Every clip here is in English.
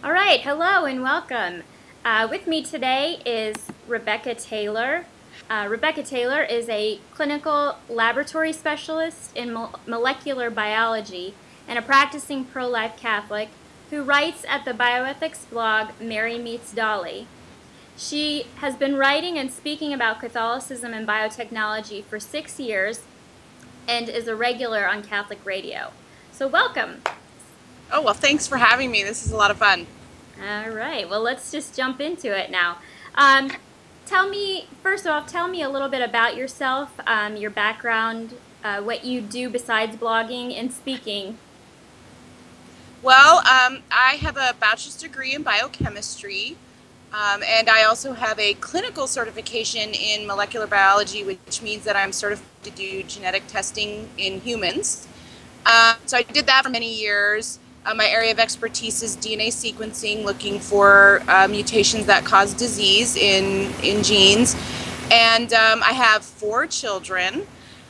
All right, hello and welcome. With me today is Rebecca Taylor. Rebecca Taylor is a clinical laboratory specialist in molecular biology and a practicing pro-life Catholic who writes at the bioethics blog Mary Meets Dolly. She has been writing and speaking about Catholicism and biotechnology for 6 years and is a regular on Catholic radio. So welcome. Oh, well, thanks for having me. This is a lot of fun. All right. Well, let's just jump into it now. First off, tell me a little bit about yourself, your background, what you do besides blogging and speaking. Well, I have a bachelor's degree in biochemistry, and I also have a clinical certification in molecular biology, which means that I'm certified to do genetic testing in humans. So I did that for many years. My area of expertise is DNA sequencing, looking for mutations that cause disease in genes. And I have 4 children.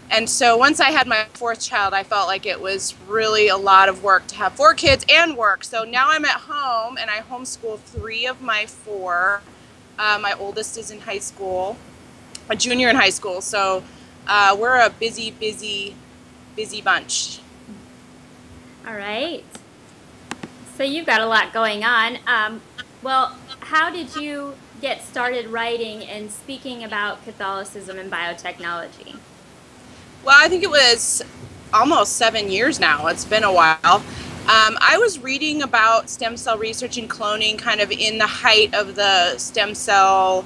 And so once I had my 4th child, I felt like it was really a lot of work to have 4 kids and work. So now I'm at home and I homeschool 3 of my 4. My oldest is in high school, a junior in high school. So we're a busy, busy, busy bunch. All right. So you've got a lot going on. Well, how did you get started writing and speaking about Catholicism and biotechnology? Well, I think it was almost 7 years now. It's been a while. I was reading about stem cell research and cloning kind of in the height of the stem cell,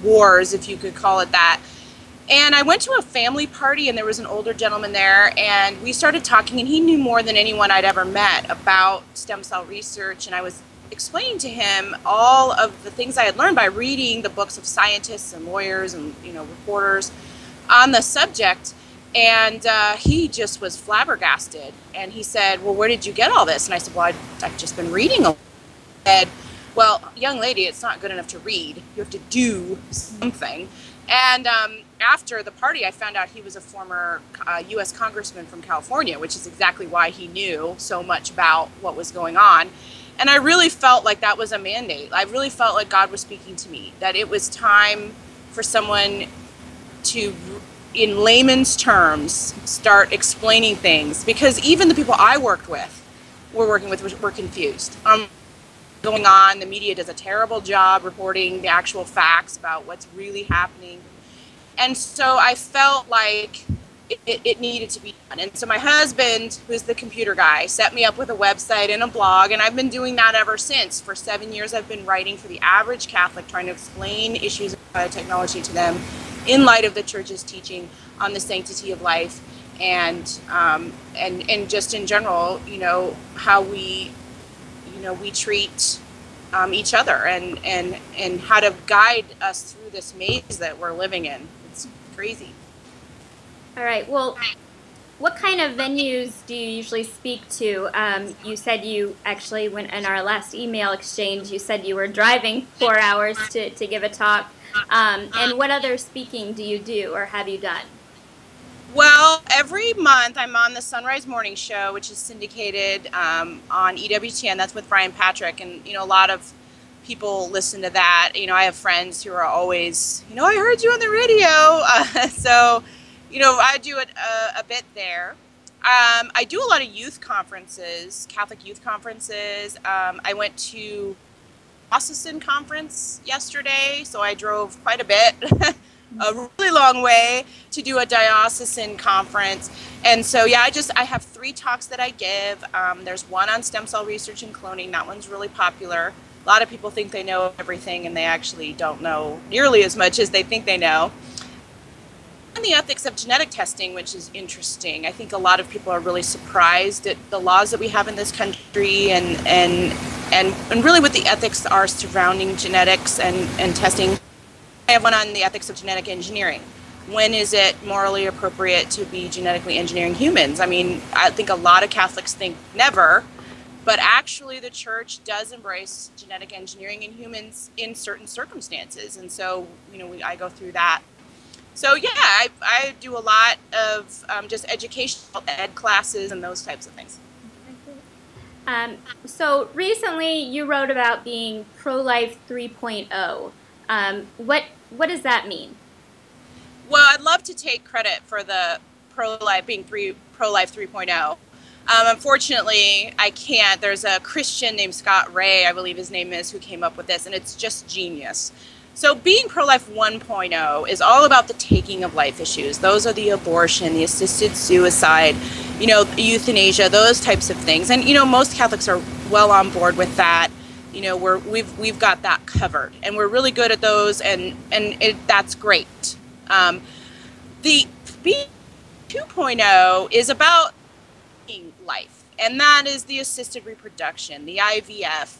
wars, if you could call it that. And I went to a family party and there was an older gentleman there and we started talking and he knew more than anyone I'd ever met about stem cell research, and I was explaining to him all of the things I had learned by reading the books of scientists and lawyers and reporters on the subject. And he just was flabbergasted and he said, well, where did you get all this? And I said, well, I've just been reading a lot. He said, well, young lady, it's not good enough to read. You have to do something. And after the party, I found out he was a former U.S. congressman from California, which is exactly why he knew so much about what was going on. And I really felt like that was a mandate. I really felt like God was speaking to me, that it was time for someone to, in layman's terms, start explaining things. Because even the people I worked with, were confused. Going on, the media does a terrible job reporting the actual facts about what's really happening. And so I felt like it needed to be done. And so my husband, who's the computer guy, set me up with a website and a blog, and I've been doing that ever since. For 7 years, I've been writing for the average Catholic, trying to explain issues of biotechnology to them in light of the Church's teaching on the sanctity of life and just in general, how we treat each other and how to guide us through this maze that we're living in. It's crazy. All right. Well, what kind of venues do you usually speak to? You said you actually, when in our last email exchange, you said you were driving 4 hours to give a talk. And what other speaking do you do or have you done? Well, every month I'm on the Sunrise Morning Show, which is syndicated on EWTN. That's with Brian Patrick, and a lot of people listen to that. I have friends who are always, I heard you on the radio. So, I do it a bit there. I do a lot of youth conferences, Catholic youth conferences. I went to Catholicism conference yesterday, so I drove quite a bit. A really long way to do a diocesan conference. And so, yeah, I have 3 talks that I give. There's one on stem cell research and cloning. That one's really popular. A lot of people think they know everything, and they actually don't know nearly as much as they think they know. And the ethics of genetic testing, which is interesting. I think a lot of people are really surprised at the laws that we have in this country and really what the ethics are surrounding genetics and testing. I have one on the ethics of genetic engineering. When is it morally appropriate to be genetically engineering humans? I mean, I think a lot of Catholics think never, but actually the Church does embrace genetic engineering in humans in certain circumstances. And so, I go through that. So, yeah, I do a lot of just educational ed classes and those types of things. So recently you wrote about being pro-life 3.0. What does that mean? Well, I'd love to take credit for the pro-life being pro-life 3.0. Unfortunately, I can't. There's a Christian named Scott Ray, I believe his name is, who came up with this, and it's just genius. So being pro-life 1.0 is all about the taking of life issues. Those are the abortion, the assisted suicide, euthanasia, those types of things. And most Catholics are well on board with that. We've got that covered, and we're really good at those, and that's great. The B 2.0 is about life, and that is the assisted reproduction, the IVF,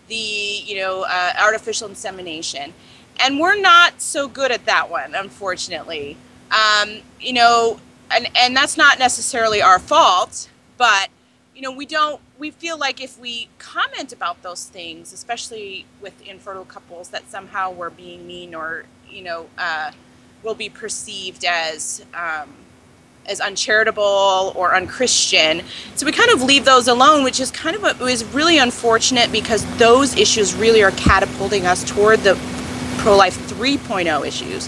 the artificial insemination, and we're not so good at that one, unfortunately. And that's not necessarily our fault, but we feel like if we comment about those things, especially with infertile couples, that somehow we're being mean or will be perceived as uncharitable or unchristian. So we kind of leave those alone, which is was really unfortunate, because those issues really are catapulting us toward the pro-life 3.0 issues,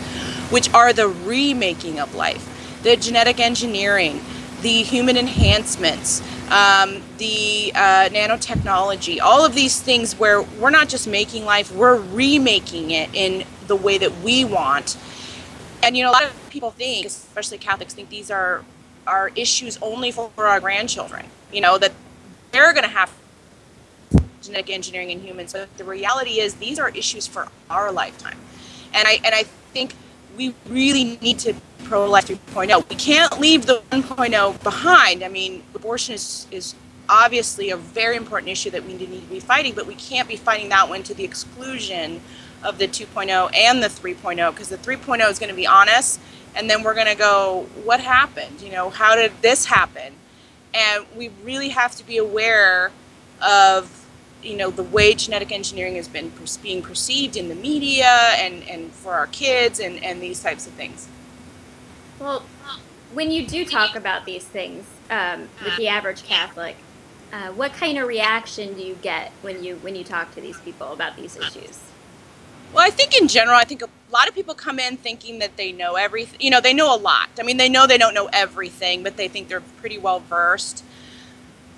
which are the remaking of life, the genetic engineering, the human enhancements, the nanotechnology, all of these things where we're not just making life, we're remaking it in the way that we want. And a lot of people think, especially Catholics, think these are issues only for our grandchildren, that they're going to have genetic engineering in humans. But the reality is these are issues for our lifetime. And I think we really need to pro-life 3.0. We can't leave the 1.0 behind. I mean, abortion is obviously a very important issue that we need to be fighting, but we can't be fighting that one to the exclusion of the 2.0 and the 3.0, because the 3.0 is going to be on us, and then we're going to go, what happened? How did this happen? And we really have to be aware of the way genetic engineering has been being perceived in the media and for our kids and these types of things. Well, when you do talk about these things with the average Catholic, what kind of reaction do you get when you talk to these people about these issues? Well, I think in general, a lot of people come in thinking that they know everything. They know a lot. I mean, they know they don't know everything, but they think they're pretty well versed.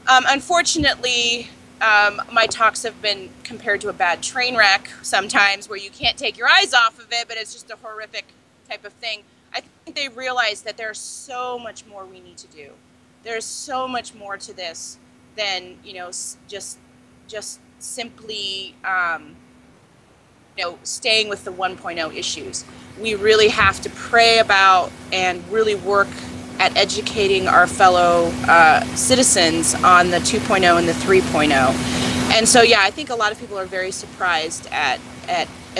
Unfortunately, my talks have been compared to a bad train wreck sometimes, where you can't take your eyes off of it, but it's just a horrific type of thing. I think they realize that there's so much more we need to do. There's so much more to this than just simply staying with the 1.0 issues. We really have to pray about and really work at educating our fellow citizens on the 2.0 and the 3.0. And so, yeah, I think a lot of people are very surprised at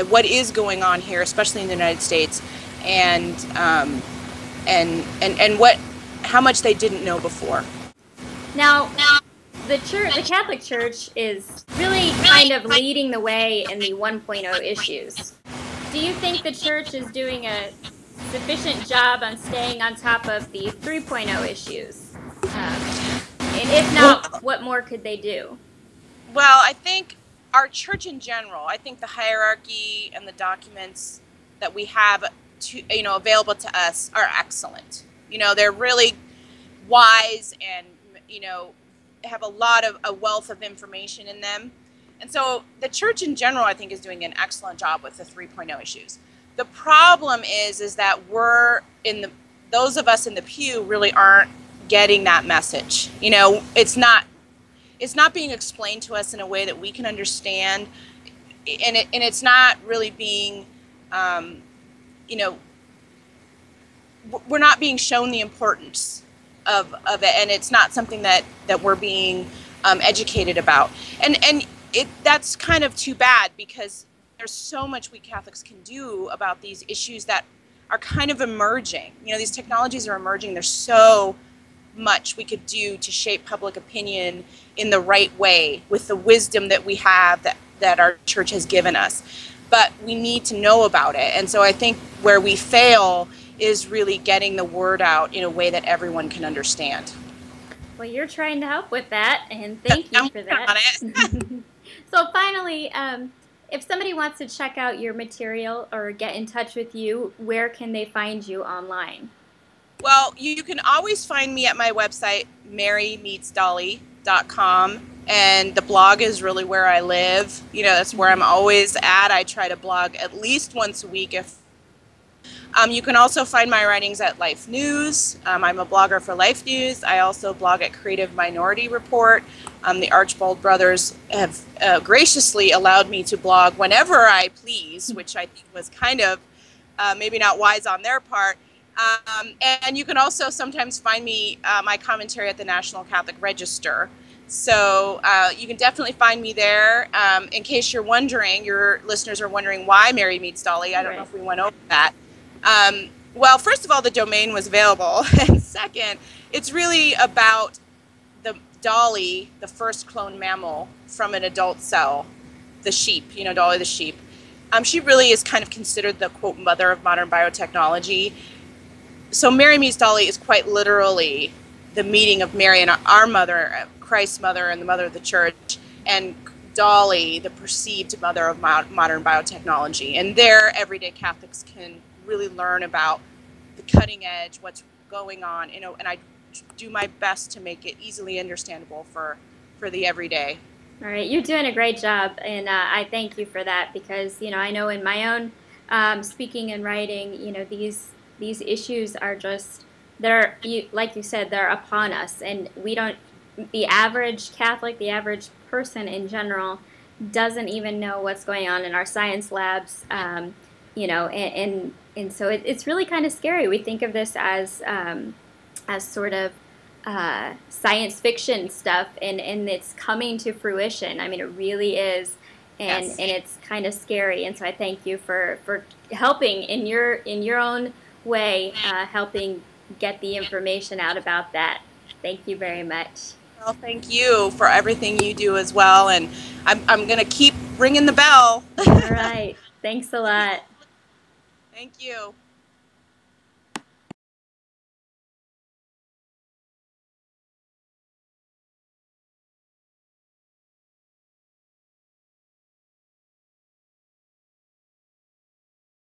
what is going on here, especially in the United States, and how much they didn't know before. Now, the Catholic Church is really kind of leading the way in the 1.0 issues. Do you think the Church is doing a sufficient job on staying on top of the 3.0 issues? And if not, what more could they do? Well, I think our Church in general, I think the hierarchy and the documents that we have available to us are excellent. They're really wise and have a wealth of information in them. And so the Church in general, I think, is doing an excellent job with the 3.0 issues. The problem is that those of us in the pew really aren't getting that message. It's not being explained to us in a way that we can understand, and it's not really being, we're not being shown the importance of it, and it's not something that we're being educated about, and that's kind of too bad, because there's so much we Catholics can do about these issues that are kind of emerging. These technologies are emerging. There's so much we could do to shape public opinion in the right way with the wisdom that we have, that our Church has given us. But we need to know about it. And so I think where we fail is really getting the word out in a way that everyone can understand. Well, you're trying to help with that, and thank you I'm for working that. on it. So finally, if somebody wants to check out your material or get in touch with you, where can they find you online? Well, you can always find me at my website, marymeetsdolly.com. And the blog is really where I live. You know, that's where I'm always at. I try to blog at least once a week. If You can also find my writings at Life News. I'm a blogger for Life News. I also blog at Creative Minority Report. The Archbold brothers have graciously allowed me to blog whenever I please, which I think was kind of maybe not wise on their part. And you can also sometimes find me my commentary at the National Catholic Register. So you can definitely find me there. In case you're wondering, your listeners are wondering why Mary Meets Dolly. I don't know Right. if we went over that. Well, first of all, the domain was available. And second, it's really about the dolly, the first cloned mammal from an adult cell, the sheep, you know, Dolly the sheep. She really is kind of considered the, quote, mother of modern biotechnology. So Mary Meets Dolly is quite literally the meeting of Mary and our mother, Christ's mother and the mother of the church, and Dolly, the perceived mother of modern biotechnology. And there, everyday Catholics can really learn about the cutting edge, what's going on, you know, and I do my best to make it easily understandable for the everyday. All right, you're doing a great job, and I thank you for that because I know in my own speaking and writing, these issues are just like you said, they're upon us, and we don't. The average Catholic, the average person in general, doesn't even know what's going on in our science labs. And so it's really kind of scary. We think of this as sort of science fiction stuff, and it's coming to fruition. I mean, it really is, Yes. and it's kind of scary. And so I thank you for helping in your own way, helping get the information out about that. Thank you very much. Well, thank you for everything you do as well. And I'm going to keep ringing the bell. All right, thanks a lot. Thank you.